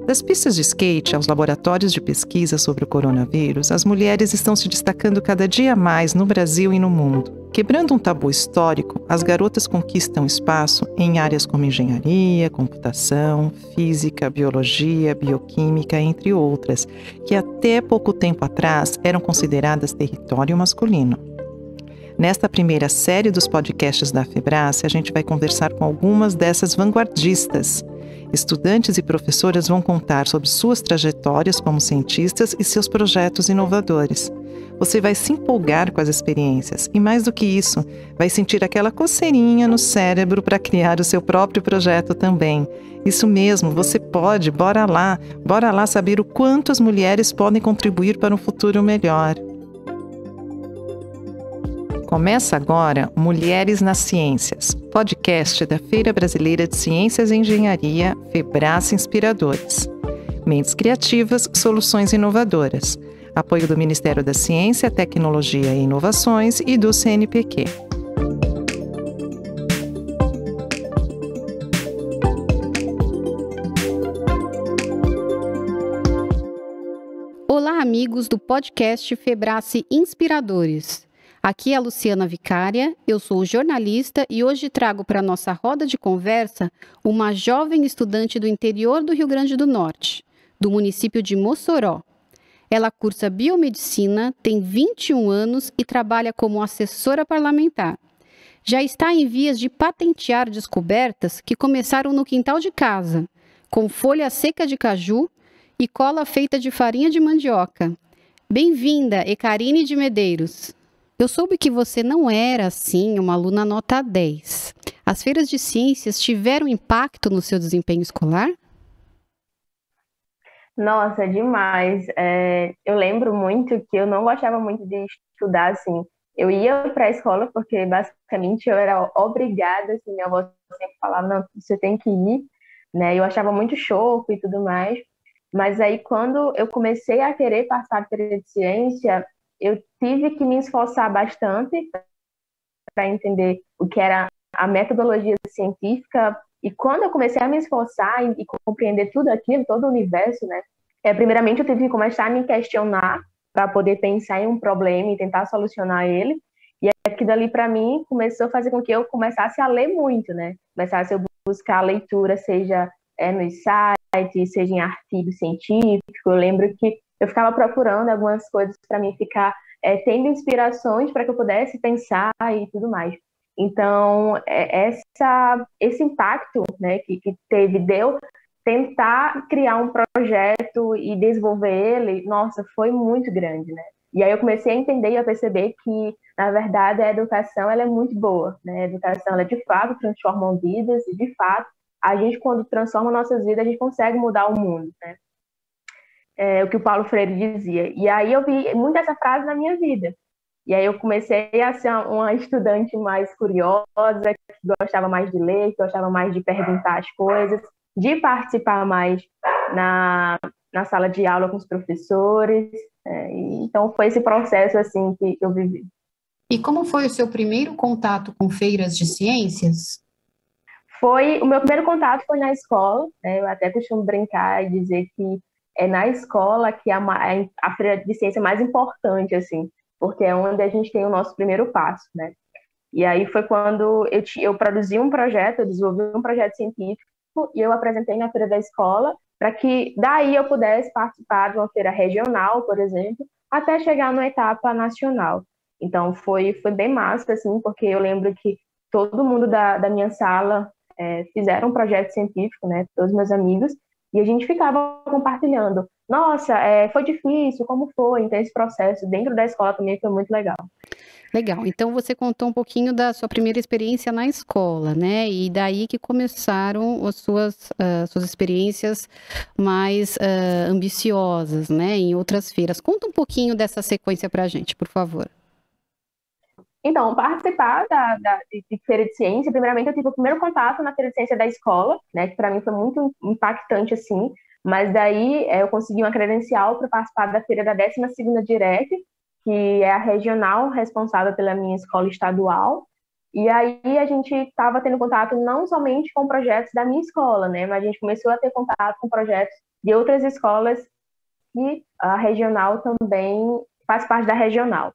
Das pistas de skate aos laboratórios de pesquisa sobre o coronavírus, as mulheres estão se destacando cada dia mais no Brasil e no mundo. Quebrando um tabu histórico, as garotas conquistam espaço em áreas como engenharia, computação, física, biologia, bioquímica, entre outras, que até pouco tempo atrás eram consideradas território masculino. Nesta primeira série dos podcasts da Febrace, a gente vai conversar com algumas dessas vanguardistas. Estudantes e professoras vão contar sobre suas trajetórias como cientistas e seus projetos inovadores. Você vai se empolgar com as experiências e, mais do que isso, vai sentir aquela coceirinha no cérebro para criar o seu próprio projeto também. Isso mesmo, você pode, bora lá saber o quanto as mulheres podem contribuir para um futuro melhor. Começa agora Mulheres nas Ciências, podcast da Feira Brasileira de Ciências e Engenharia, Febrace Inspiradores. Mentes criativas, soluções inovadoras. Apoio do Ministério da Ciência, Tecnologia e Inovações e do CNPq. Olá, amigos do podcast Febrace Inspiradores. Aqui é a Luciana Vicária, eu sou jornalista e hoje trago para a nossa roda de conversa uma jovem estudante do interior do Rio Grande do Norte, do município de Mossoró. Ela cursa biomedicina, tem 21 anos e trabalha como assessora parlamentar. Já está em vias de patentear descobertas que começaram no quintal de casa, com folha seca de caju e cola feita de farinha de mandioca. Bem-vinda, Ecarine de Medeiros! Eu soube que você não era, assim, uma aluna nota 10. As feiras de ciências tiveram impacto no seu desempenho escolar? Nossa, demais. Eu lembro muito que eu não gostava muito de estudar, assim. Eu ia para a escola porque, basicamente, eu era obrigada, assim, minha avó sempre falava, não, você tem que ir, né? Eu achava muito choco e tudo mais. Mas aí, quando eu comecei a querer participar da feira de ciência, eu tive que me esforçar bastante para entender o que era a metodologia científica. E quando eu comecei a me esforçar e compreender tudo aquilo, todo o universo, né? Primeiramente, eu tive que começar a me questionar para poder pensar em um problema e tentar solucionar ele. E aquilo dali, para mim, começou a fazer com que eu começasse a ler muito, né? Começasse a buscar a leitura, seja nos sites, seja em artigo científico. Eu lembro que eu ficava procurando algumas coisas para mim ficar tendo inspirações para que eu pudesse pensar e tudo mais. Então, esse impacto, né, que teve de eu tentar criar um projeto e desenvolver ele, nossa, foi muito grande, né? E aí eu comecei a entender e a perceber que, na verdade, a educação ela é muito boa, né? A educação, ela de fato transforma vidas e, de fato, a gente, quando transforma nossas vidas, a gente consegue mudar o mundo, né? O que o Paulo Freire dizia. E aí eu vi muito essa frase na minha vida. E aí eu comecei a ser uma estudante mais curiosa, que gostava mais de ler, que gostava mais de perguntar as coisas, de participar mais na sala de aula com os professores. Então foi esse processo assim que eu vivi. E como foi o seu primeiro contato com feiras de ciências? O meu primeiro contato foi na escola, né? Eu até costumo brincar e dizer que é na escola que a feira de ciência mais importante, assim, porque é onde a gente tem o nosso primeiro passo, né? E aí foi quando eu produzi um projeto, eu desenvolvi um projeto científico e eu apresentei na feira da escola para que daí eu pudesse participar de uma feira regional, por exemplo, até chegar numa etapa nacional. Então foi bem massa, assim, porque eu lembro que todo mundo da minha sala fizeram um projeto científico, né? Todos meus amigos. E a gente ficava compartilhando. Nossa, foi difícil, como foi? Então, esse processo dentro da escola também foi muito legal. Legal. Então, você contou um pouquinho da sua primeira experiência na escola, né? E daí que começaram as suas experiências mais ambiciosas, né? Em outras feiras. Conta um pouquinho dessa sequência para a gente, por favor. Então, participar de feira de ciência, primeiramente eu tive o primeiro contato na feira de ciência da escola, né, que para mim foi muito impactante, assim, mas daí eu consegui uma credencial para participar da feira da 12ª DIREC, que é a regional responsável pela minha escola estadual, E aí a gente estava tendo contato não somente com projetos da minha escola, né? Mas a gente começou a ter contato com projetos de outras escolas e a regional também faz parte da regional.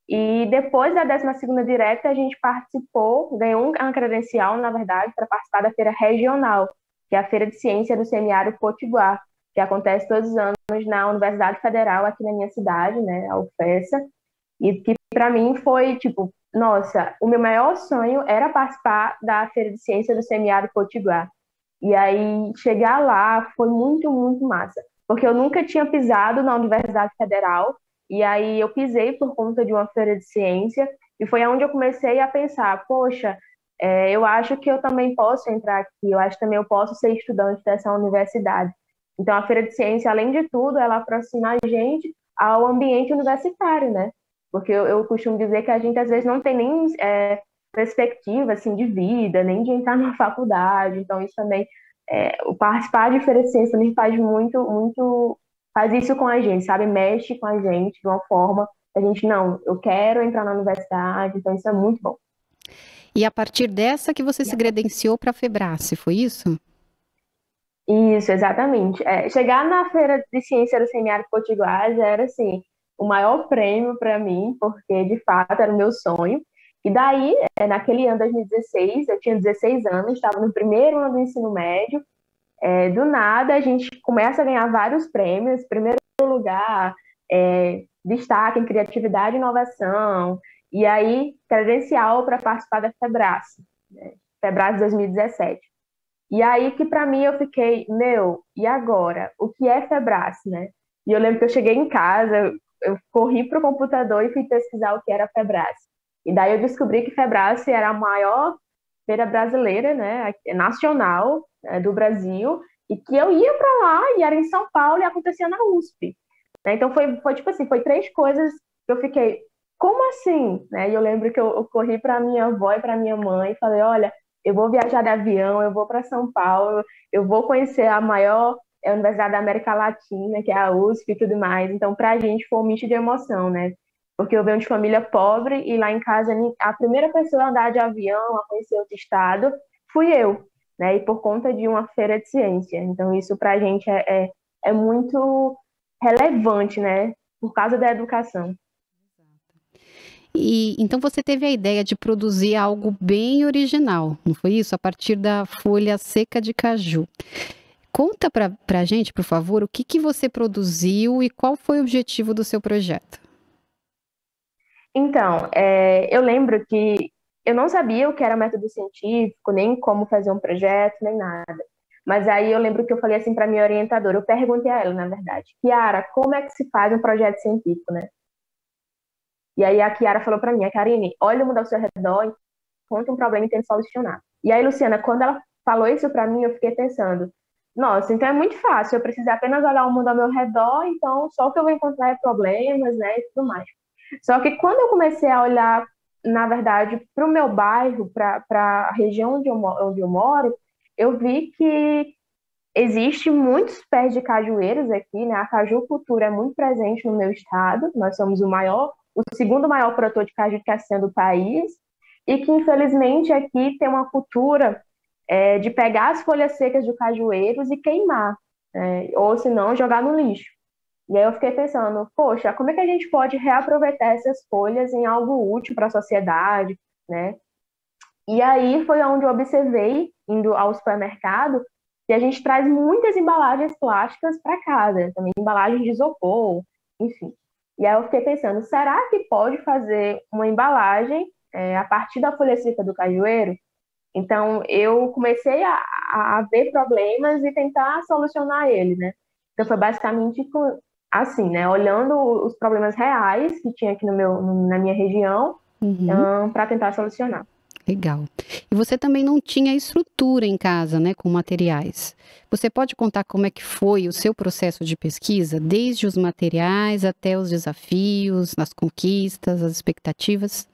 E depois da 12ª direta, a gente participou, ganhou uma credencial, na verdade, para participar da feira regional, que é a Feira de Ciência do Semiárido Potiguar, que acontece todos os anos na Universidade Federal, aqui na minha cidade, né, a UFESA, e que para mim foi, tipo, nossa, o meu maior sonho era participar da Feira de Ciência do Semiárido Potiguar. E aí, chegar lá foi muito, muito massa, porque eu nunca tinha pisado na Universidade Federal, e aí eu pisei por conta de uma feira de ciência, e foi onde eu comecei a pensar, poxa, eu acho que eu também posso entrar aqui, eu acho que também eu posso ser estudante dessa universidade. Então, a feira de ciência, além de tudo, ela aproxima a gente ao ambiente universitário, né? Porque eu costumo dizer que a gente, às vezes, não tem nem perspectiva, assim, de vida, nem de entrar na faculdade. Então, isso também, o participar de feira de ciência também faz muito, faz isso com a gente, sabe? Mexe com a gente de uma forma que a gente, não, eu quero entrar na universidade, então isso é muito bom. E a partir dessa que você se credenciou para a Febrace, foi isso? Isso, exatamente. Chegar na Feira de Ciência do Semiárido Potiguar já era, assim, o maior prêmio para mim, porque, de fato, era o meu sonho. E daí, naquele ano, 2016, eu tinha 16 anos, estava no primeiro ano do ensino médio, do nada, a gente começa a ganhar vários prêmios. Primeiro lugar, destaque em criatividade e inovação. E aí, credencial para participar da Febrace, né? Febrace 2017. E aí que para mim eu fiquei, e agora? O que é Febrace, né? E eu lembro que eu cheguei em casa, eu corri para o computador e fui pesquisar o que era Febrace. E daí eu descobri que Febrace era a maior feira brasileira, né, nacional, do Brasil, e que eu ia para lá e era em São Paulo e acontecia na USP. Né? Então foi tipo assim, foi 3 coisas que eu fiquei, como assim? Né? E eu lembro que eu corri para minha avó e para minha mãe e falei, olha, eu vou viajar de avião, eu vou para São Paulo, eu vou conhecer a maior universidade da América Latina, que é a USP e tudo mais. Então, para a gente foi um misto de emoção, né? Porque eu venho de família pobre e lá em casa a primeira pessoa a andar de avião, a conhecer outro estado, fui eu, né? E por conta de uma feira de ciência. Então, isso para a gente é muito relevante, né? Por causa da educação. E então você teve a ideia de produzir algo bem original, não foi isso? A partir da folha seca de caju. Conta para a gente, por favor, o que você produziu e qual foi o objetivo do seu projeto. Então, eu lembro que eu não sabia o que era método científico, nem como fazer um projeto, nem nada. Mas aí eu lembro que eu falei assim para minha orientadora, eu perguntei a ela, na verdade, Kiara, como é que se faz um projeto científico, né? E aí a Kiara falou para mim, Karine, olha o mundo ao seu redor, encontra um problema e tenta solucionar. E aí, Luciana, quando ela falou isso para mim, eu fiquei pensando, nossa, então é muito fácil, eu preciso apenas olhar o mundo ao meu redor, então só o que eu vou encontrar é problemas, né, e tudo mais. Só que quando eu comecei a olhar, na verdade, para o meu bairro, para a região onde eu moro, eu vi que existe muitos pés de cajueiros aqui, né? A cajucultura é muito presente no meu estado. Nós somos o segundo maior produtor de caju de castanha do país, e que infelizmente aqui tem uma cultura de pegar as folhas secas de cajueiros e queimar, ou se não jogar no lixo. E aí eu fiquei pensando, poxa, como é que a gente pode reaproveitar essas folhas em algo útil para a sociedade, né? E aí foi onde eu observei, indo ao supermercado, que a gente traz muitas embalagens plásticas para casa, também embalagens de isopor, enfim. E aí eu fiquei pensando, será que pode fazer uma embalagem a partir da folha seca do cajueiro? Então eu comecei a ver problemas e tentar solucionar eles, né? Então foi basicamente assim, né? Olhando os problemas reais que tinha aqui na minha região, para tentar solucionar. Legal. E você também não tinha estrutura em casa, né, com materiais. Você pode contar como é que foi o seu processo de pesquisa, desde os materiais até os desafios, as conquistas, as expectativas?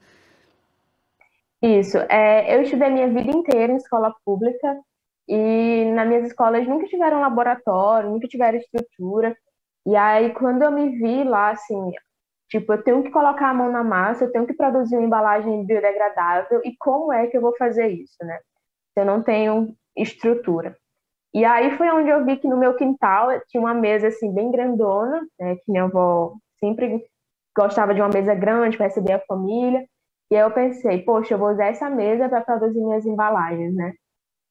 Isso. Eu estudei minha vida inteira em escola pública e nas minhas escolas nunca tiveram laboratório, nunca tiveram estrutura. E aí, quando eu me vi lá, assim, Tipo, eu tenho que colocar a mão na massa, eu tenho que produzir uma embalagem biodegradável, e como é que eu vou fazer isso, né? Se eu não tenho estrutura. E aí foi onde eu vi que no meu quintal tinha uma mesa, assim, bem grandona, né, que minha avó sempre gostava de uma mesa grande para receber a família. E aí eu pensei, poxa, eu vou usar essa mesa para produzir minhas embalagens, né?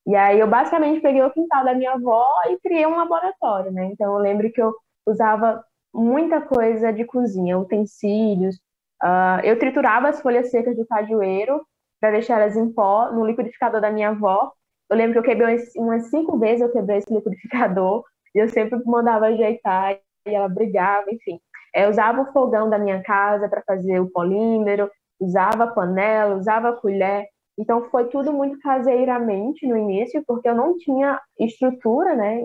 E aí eu basicamente peguei o quintal da minha avó e criei um laboratório, né? Então eu lembro que eu usava muita coisa de cozinha, utensílios. Eu triturava as folhas secas do cajueiro para deixar elas em pó no liquidificador da minha avó. Eu lembro que eu quebrei umas 5 vezes, eu quebrei esse liquidificador e eu sempre mandava ajeitar e ela brigava, enfim. Eu usava o fogão da minha casa para fazer o polímero, usava panela, usava colher. Então foi tudo muito caseiramente no início, porque eu não tinha estrutura, né?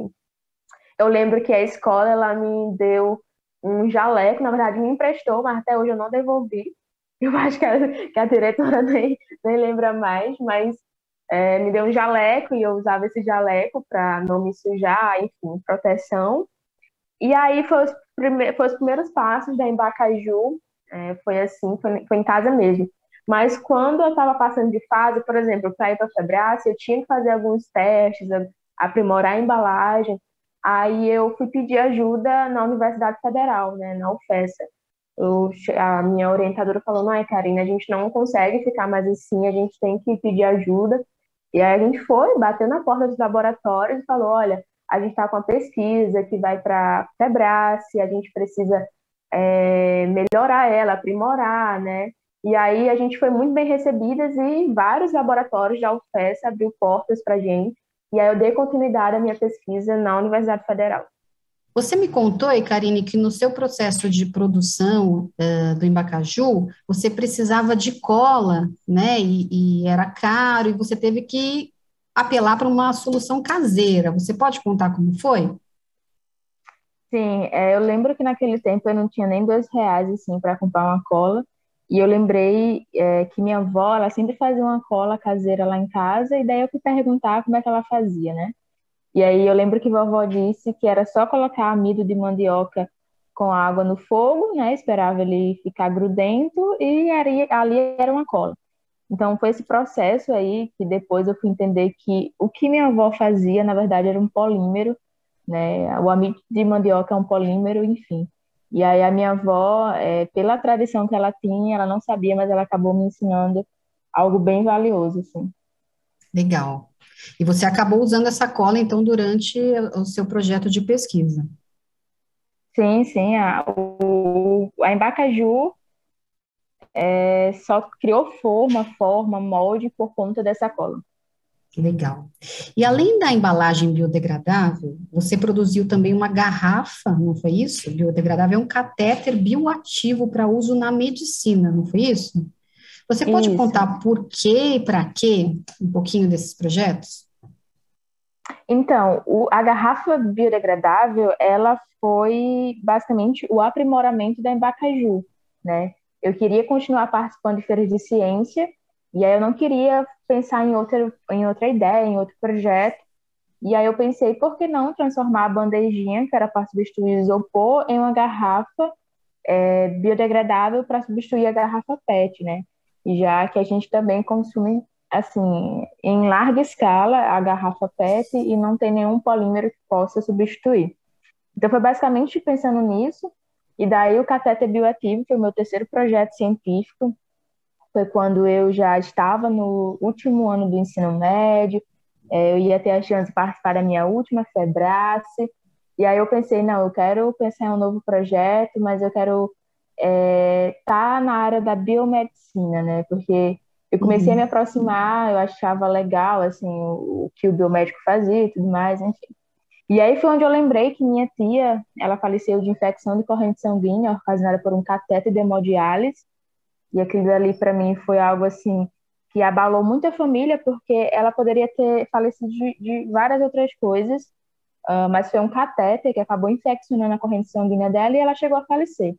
Eu lembro que a escola ela me deu um jaleco, na verdade me emprestou, mas até hoje eu não devolvi. Eu acho que a diretora nem lembra mais, mas me deu um jaleco e eu usava esse jaleco para não me sujar, enfim, proteção. E aí foi os primeiros passos da Embacaju, foi assim, foi em casa mesmo. Mas quando eu estava passando de fase, por exemplo, para ir para a Febrace, eu tinha que fazer alguns testes, aprimorar a embalagem. Aí eu fui pedir ajuda na Universidade Federal, né, na UFESA. A minha orientadora falou, não é, Karina, a gente não consegue ficar mais assim, a gente tem que pedir ajuda. E aí a gente foi, bateu na porta dos laboratórios e falou, olha, a gente está com uma pesquisa que vai para a Febrace, a gente precisa melhorar ela, aprimorar, né? E aí a gente foi muito bem recebidas e vários laboratórios da UFES abriu portas para a gente. E aí eu dei continuidade à minha pesquisa na Universidade Federal. Você me contou, Karine, que no seu processo de produção do Embacaju, você precisava de cola, né? E era caro, e você teve que apelar para uma solução caseira. Você pode contar como foi? Sim, eu lembro que naquele tempo eu não tinha nem R$ 2 assim, para comprar uma cola. E eu lembrei que minha avó, ela sempre fazia uma cola caseira lá em casa, e daí eu fui perguntar como é que ela fazia, né? E aí eu lembro que vovó disse que era só colocar amido de mandioca com água no fogo, né? Esperava ele ficar grudento e ali era uma cola. Então foi esse processo aí que depois eu fui entender que o que minha avó fazia, na verdade, era um polímero, né? O amido de mandioca é um polímero, enfim. E aí a minha avó, pela tradição que ela tinha, ela não sabia, mas ela acabou me ensinando algo bem valioso, assim. Legal. E você acabou usando essa cola, então, durante o seu projeto de pesquisa. Sim, sim. A Embacaju só criou forma, molde por conta dessa cola. Legal. E além da embalagem biodegradável, você produziu também uma garrafa, não foi isso? Biodegradável é um catéter bioativo para uso na medicina, não foi isso? Você pode Isso. contar por quê e para quê um pouquinho desses projetos? Então, a garrafa biodegradável, ela foi basicamente o aprimoramento da Embacaju, né? Eu queria continuar participando de feiras de ciência, e aí eu não queria pensar em outra ideia, em outro projeto. E aí eu pensei, por que não transformar a bandejinha, que era para substituir o isopor, em uma garrafa biodegradável para substituir a garrafa PET, né? Já que a gente também consome, assim, em larga escala a garrafa PET e não tem nenhum polímero que possa substituir. Então foi basicamente pensando nisso, e daí o catéter bioativo foi o meu terceiro projeto científico, foi quando eu já estava no último ano do ensino médio, eu ia ter a chance de participar da minha última Febrace, e aí eu pensei, não, eu quero pensar em um novo projeto, mas eu quero estar na área da biomedicina, né? Porque eu comecei a me Uhum. aproximar, eu achava legal, assim, o que o biomédico fazia e tudo mais, enfim. E aí foi onde eu lembrei que minha tia, ela faleceu de infecção de corrente sanguínea ocasionada por um catéter de hemodiálise, e aquilo ali para mim foi algo assim que abalou muito a família, porque ela poderia ter falecido de várias outras coisas, mas foi um catéter que acabou infeccionando a corrente sanguínea dela e ela chegou a falecer,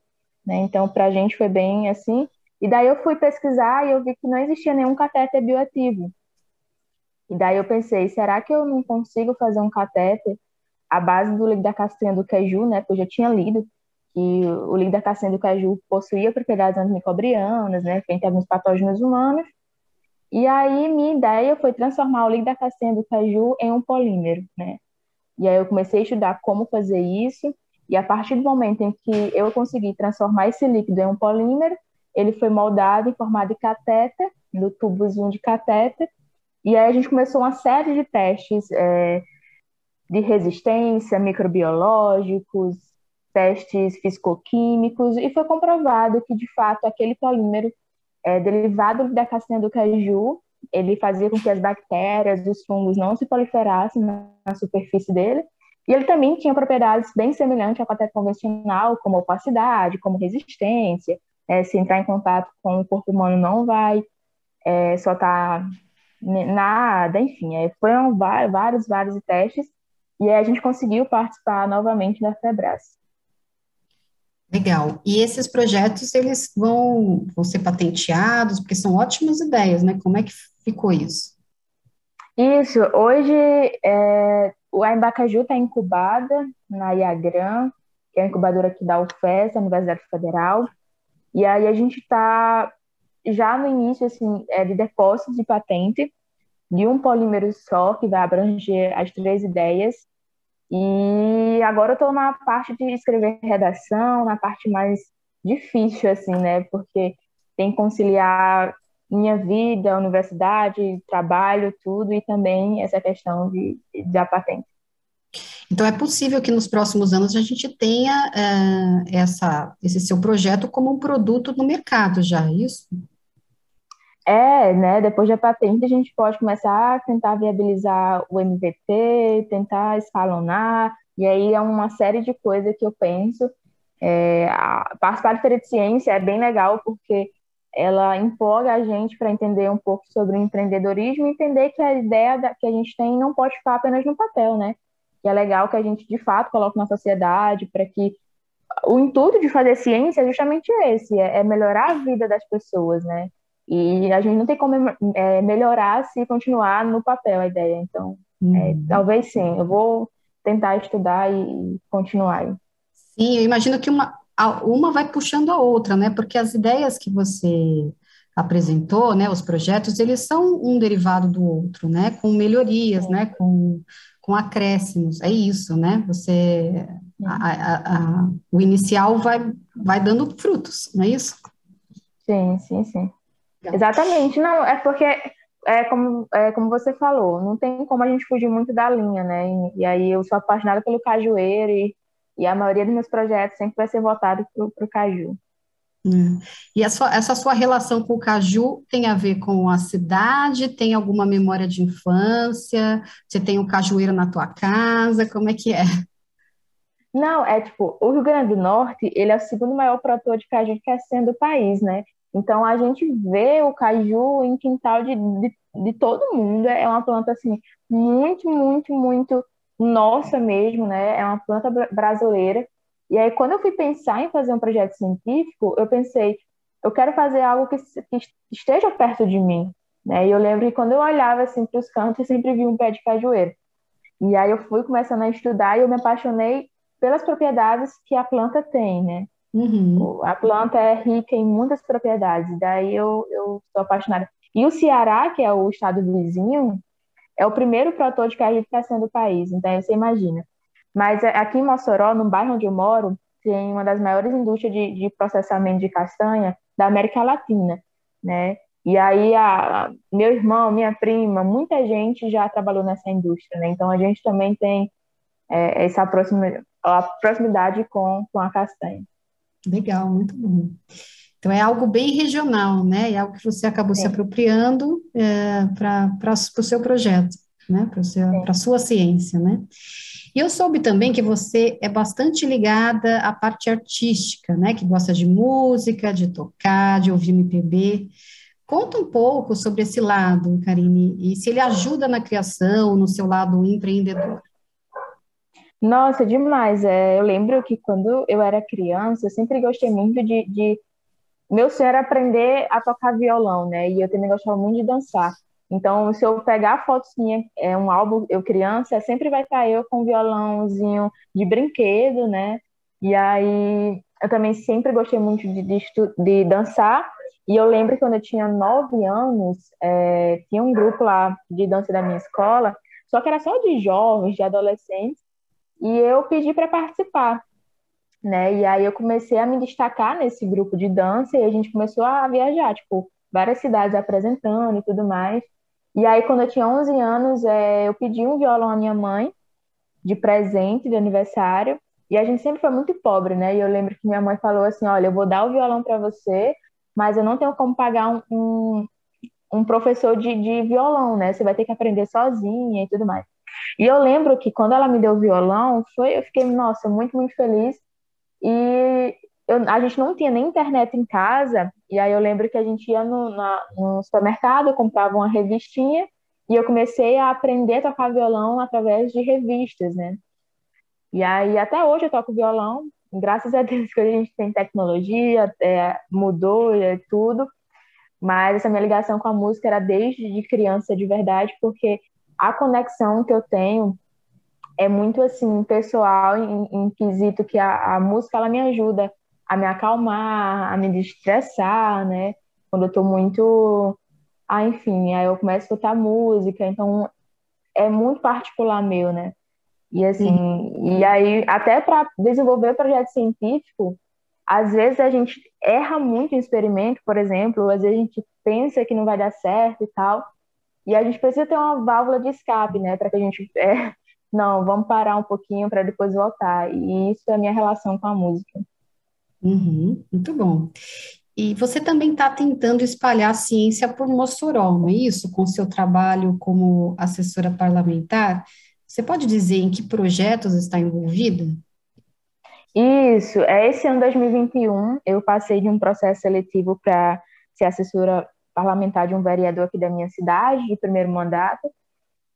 né? Então, para a gente foi bem assim. E daí eu fui pesquisar e eu vi que não existia nenhum catéter bioativo. E daí eu pensei, será que eu não consigo fazer um catéter à base do líquido da castanha do caju, né? Porque eu já tinha lido que o líquido da castanha do caju possuía propriedades antimicrobianas, né, frente a alguns patógenos humanos. E aí minha ideia foi transformar o líquido da castanha do caju em um polímero, né? E aí eu comecei a estudar como fazer isso, e a partir do momento em que eu consegui transformar esse líquido em um polímero, ele foi moldado em formato de catéter, no tubozinho de catéter, e aí a gente começou uma série de testes de resistência, microbiológicos, testes fisicoquímicos, e foi comprovado que, de fato, aquele polímero derivado da castanha do caju, ele fazia com que as bactérias, os fungos não se proliferassem na superfície dele, e ele também tinha propriedades bem semelhantes ao catéter convencional, como opacidade, como resistência, se entrar em contato com o corpo humano não vai soltar nada, enfim, foram vários testes, e aí a gente conseguiu participar novamente da FEBRAS. Legal. E esses projetos, eles vão ser patenteados, porque são ótimas ideias, né? Como é que ficou isso? Isso, hoje a Embacaju está incubada na IAGRAN, que é a incubadora aqui da UFES, a Universidade Federal, e aí a gente está já no início assim, de depósito de patente de um polímero só, que vai abranger as 3 ideias. E agora eu estou na parte de escrever redação, na parte mais difícil, assim, né? Porque tem que conciliar minha vida, universidade, trabalho, tudo, e também essa questão da patente. Então, é possível que nos próximos anos a gente tenha esse seu projeto como um produto no mercado já, é isso? Né? Depois da patente a gente pode começar a tentar viabilizar o MVP, tentar escalonar, e aí é uma série de coisas que eu penso. Participar de feira de ciência é bem legal porque ela empolga a gente para entender um pouco sobre o empreendedorismo e entender que a ideia que a gente tem não pode ficar apenas no papel, né? E é legal que a gente, de fato, coloque na sociedade para que o intuito de fazer ciência é justamente esse, é melhorar a vida das pessoas, né? E a gente não tem como melhorar se continuar no papel a ideia. Então, talvez sim, eu vou tentar estudar e continuar. Sim, eu imagino que uma vai puxando a outra, né? Porque as ideias que você apresentou, né, os projetos, eles são um derivado do outro, né? Com melhorias, né? Com acréscimos, é isso, né? O inicial vai dando frutos, não é isso? Sim. Exatamente, não, é porque como você falou, não tem como a gente fugir muito da linha, né? E aí eu sou apaixonada pelo cajueiro e a maioria dos meus projetos sempre vai ser voltado para o caju. E essa sua relação com o caju tem a ver com a cidade? Tem alguma memória de infância? Você tem um cajueiro na tua casa? Como é que é? Não, tipo, o Rio Grande do Norte, ele é o segundo maior produtor de caju que é sendo do país, né? Então, a gente vê o caju em quintal de todo mundo. É uma planta, assim, muito, muito, muito nossa mesmo, né? É uma planta brasileira. E aí, quando eu fui pensar em fazer um projeto científico, eu pensei, eu quero fazer algo que esteja perto de mim, né? E eu lembro que quando eu olhava, assim, para os cantos, eu sempre vi um pé de cajueiro. E aí eu fui começando a estudar e eu me apaixonei pelas propriedades que a planta tem, né? Uhum. A planta é rica em muitas propriedades, daí eu sou apaixonada. E o Ceará, que é o estado vizinho, é o primeiro produtor de caju do país, então você imagina. Mas aqui em Mossoró, no bairro onde eu moro, tem uma das maiores indústrias de processamento de castanha da América Latina, né? E aí meu irmão, minha prima, muita gente já trabalhou nessa indústria, né? Então a gente também tem essa proximidade com a castanha. Legal, muito bom. Então, é algo bem regional, né? É algo que você acabou se apropriando para o seu projeto, né? Para a sua ciência, né? E eu soube também que você é bastante ligada à parte artística, né? Que gosta de música, de tocar, de ouvir MPB. Conta um pouco sobre esse lado, Karine, e se ele ajuda na criação, no seu lado empreendedor. Nossa, demais. Eu lembro que quando eu era criança, eu sempre gostei muito Meu sonho era aprender a tocar violão, né? E eu também gostava muito de dançar. Então, se eu pegar fotos minha, um álbum, eu criança, sempre vai estar eu com um violãozinho de brinquedo, né? E aí eu também sempre gostei muito de dançar. E eu lembro que quando eu tinha 9 anos, tinha um grupo lá de dança da minha escola, só que era só de jovens, de adolescentes, e eu pedi para participar, né? E aí eu comecei a me destacar nesse grupo de dança e a gente começou a viajar, tipo, várias cidades apresentando e tudo mais. E aí, quando eu tinha 11 anos, eu pedi um violão à minha mãe, de presente, de aniversário, e a gente sempre foi muito pobre, né? E eu lembro que minha mãe falou assim: olha, eu vou dar o violão para você, mas eu não tenho como pagar um professor de violão, né? Você vai ter que aprender sozinha e tudo mais. E eu lembro que quando ela me deu o violão, eu fiquei, nossa, muito, muito feliz. E a gente não tinha nem internet em casa, e aí eu lembro que a gente ia no supermercado, comprava uma revistinha, e eu comecei a aprender a tocar violão através de revistas, né? E aí até hoje eu toco violão, graças a Deus que a gente tem tecnologia, mudou tudo, mas essa minha ligação com a música era desde de criança de verdade, porque a conexão que eu tenho é muito assim pessoal em quesito que a música ela me ajuda a me acalmar, a me destressar, né? Quando eu tô muito, enfim, aí eu começo a escutar música, então é muito particular meu, né? E Uhum. assim, e aí até para desenvolver o projeto científico, às vezes a gente erra muito em experimento, por exemplo, às vezes a gente pensa que não vai dar certo e tal, e a gente precisa ter uma válvula de escape, né, para que a gente não, vamos parar um pouquinho para depois voltar. E isso é a minha relação com a música. Uhum, muito bom. E você também está tentando espalhar a ciência por Mossoró, não é isso? Com seu trabalho como assessora parlamentar. Você pode dizer em que projetos está envolvida? Isso, esse ano 2021, eu passei de um processo seletivo para ser assessora parlamentar de um vereador aqui da minha cidade, de primeiro mandato.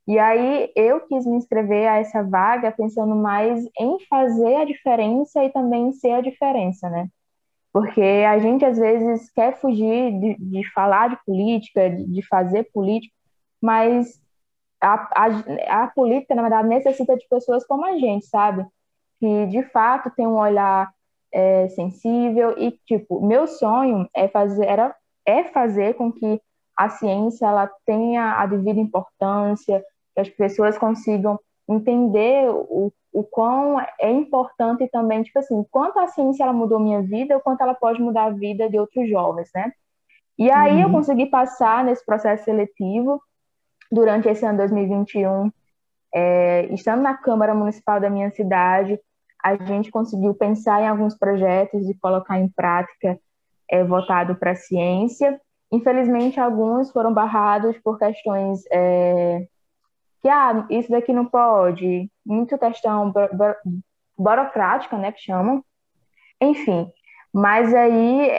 E aí eu quis me inscrever a essa vaga pensando mais em fazer a diferença e também em ser a diferença, né? Porque a gente às vezes quer fugir de falar de política, de fazer política, mas a política, na verdade, necessita de pessoas como a gente, sabe? Que de fato tem um olhar sensível e, tipo, meu sonho é fazer com que a ciência ela tenha a devida importância, que as pessoas consigam entender o quão é importante também, tipo assim, quanto a ciência ela mudou minha vida, o quanto ela pode mudar a vida de outros jovens, né? E aí eu Uhum. consegui passar nesse processo seletivo durante esse ano 2021, estando na Câmara Municipal da minha cidade, a gente conseguiu pensar em alguns projetos e colocar em prática voltado para a ciência. Infelizmente, alguns foram barrados por questões que, isso daqui não pode, muita questão burocrática, né, que chamam. Enfim, mas aí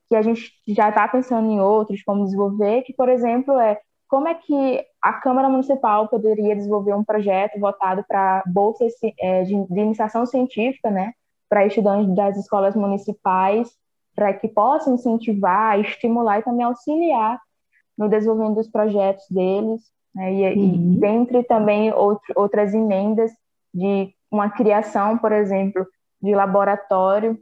que a gente já está pensando em outros, como desenvolver, que, por exemplo, como é que a Câmara Municipal poderia desenvolver um projeto voltado para bolsas de iniciação científica, né, para estudantes das escolas municipais, para que possam incentivar, estimular e também auxiliar no desenvolvimento dos projetos deles, né, e Uhum. dentre também outras emendas de uma criação, por exemplo, de laboratório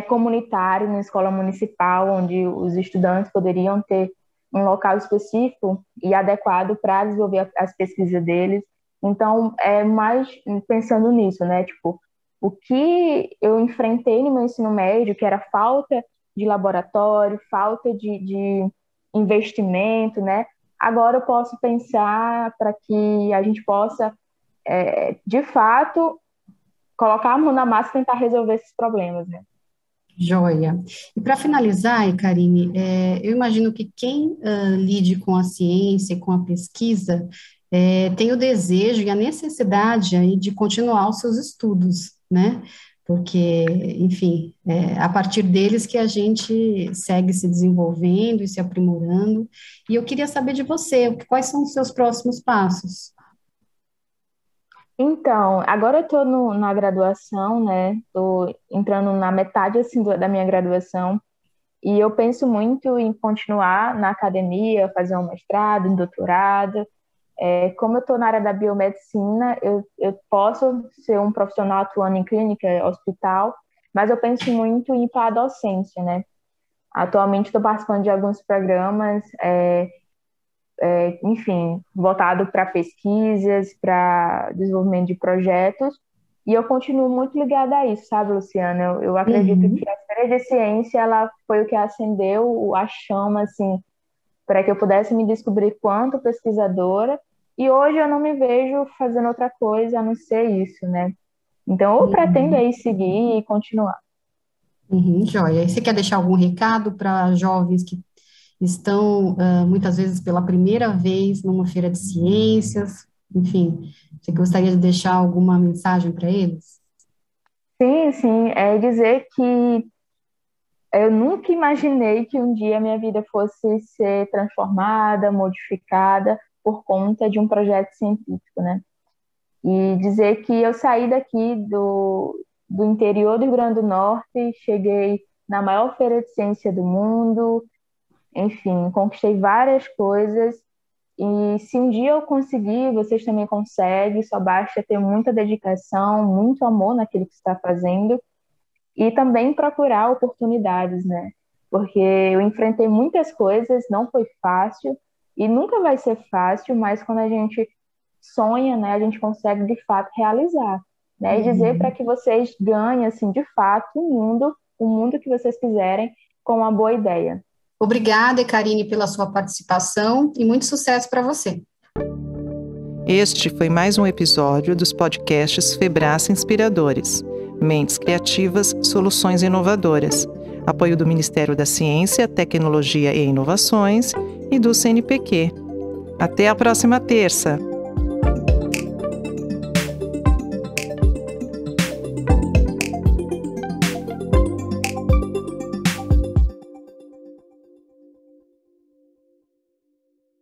comunitário na escola municipal, onde os estudantes poderiam ter um local específico e adequado para desenvolver as pesquisas deles. Então, é mais pensando nisso, né? Tipo, o que eu enfrentei no meu ensino médio, que era falta de laboratório, falta de investimento, né? Agora eu posso pensar para que a gente possa, de fato, colocar a mão na massa e tentar resolver esses problemas, né? Joia. E para finalizar, Karine, eu imagino que quem lide com a ciência e com a pesquisa tem o desejo e a necessidade aí de continuar os seus estudos, né? Porque, enfim, é a partir deles que a gente segue se desenvolvendo e se aprimorando. E eu queria saber de você, quais são os seus próximos passos? Então, agora eu estou na graduação, né? Estou entrando na metade assim da minha graduação e eu penso muito em continuar na academia, fazer um mestrado, um doutorado, Como eu estou na área da biomedicina, eu posso ser um profissional atuando em clínica, hospital, mas eu penso muito em ir para a docência, né? Atualmente estou participando de alguns programas, enfim, voltado para pesquisas, para desenvolvimento de projetos, e eu continuo muito ligada a isso, sabe, Luciana? Eu acredito que a Feira de Ciência, ela foi o que acendeu a chama, assim, para que eu pudesse me descobrir quanto pesquisadora, e hoje eu não me vejo fazendo outra coisa a não ser isso, né? Então, eu pretendo aí seguir e continuar. Joia. E você quer deixar algum recado para jovens que estão, muitas vezes, pela primeira vez numa feira de ciências? Enfim, você gostaria de deixar alguma mensagem para eles? Sim, é dizer que eu nunca imaginei que um dia a minha vida fosse ser transformada, modificada por conta de um projeto científico, né? E dizer que eu saí daqui do interior do Rio Grande do Norte, cheguei na maior feira de ciência do mundo, enfim, conquistei várias coisas. E se um dia eu conseguir, vocês também conseguem, só basta ter muita dedicação, muito amor naquilo que você está fazendo e também procurar oportunidades, né? Porque eu enfrentei muitas coisas, não foi fácil e nunca vai ser fácil, mas quando a gente sonha, né, a gente consegue de fato realizar, né? E dizer para que vocês ganhem, assim, de fato, o mundo que vocês quiserem com uma boa ideia. Obrigada, Karine, pela sua participação e muito sucesso para você. Este foi mais um episódio dos podcasts Febrace Inspiradores. Mentes criativas, soluções inovadoras. Apoio do Ministério da Ciência, Tecnologia e Inovações e do CNPq. Até a próxima terça!